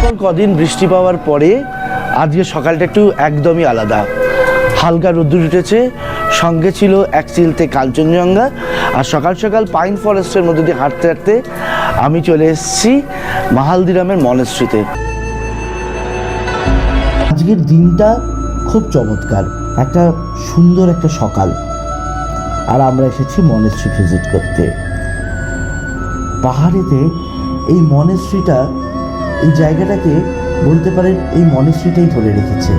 পর কদিন বৃষ্টি পাওয়ার পরে আজকে সকালটা একটু একদমই আলাদা। হালকা রোদ্দুর উঠেছে, সঙ্গে ছিল এক চিলতে কাঞ্চনজঙ্ঘা। আর সকাল সকাল পাইন ফরেস্টের মধ্যে দিয়ে হাঁটতে হাঁটতে আমি চলে এসেছি মাহালদিরামের মনেস্ট্রিতে। আজকের দিনটা খুব চমৎকার, একটা সুন্দর একটা সকাল। আর আমরা এসেছি মনেস্ট্রি ভিজিট করতে। পাহাড়েতে এই মনেস্ট্রিটা, এই জায়গাটাকে বলতে পারেন এই মনেস্ট্রিটাই ধরে রেখেছে।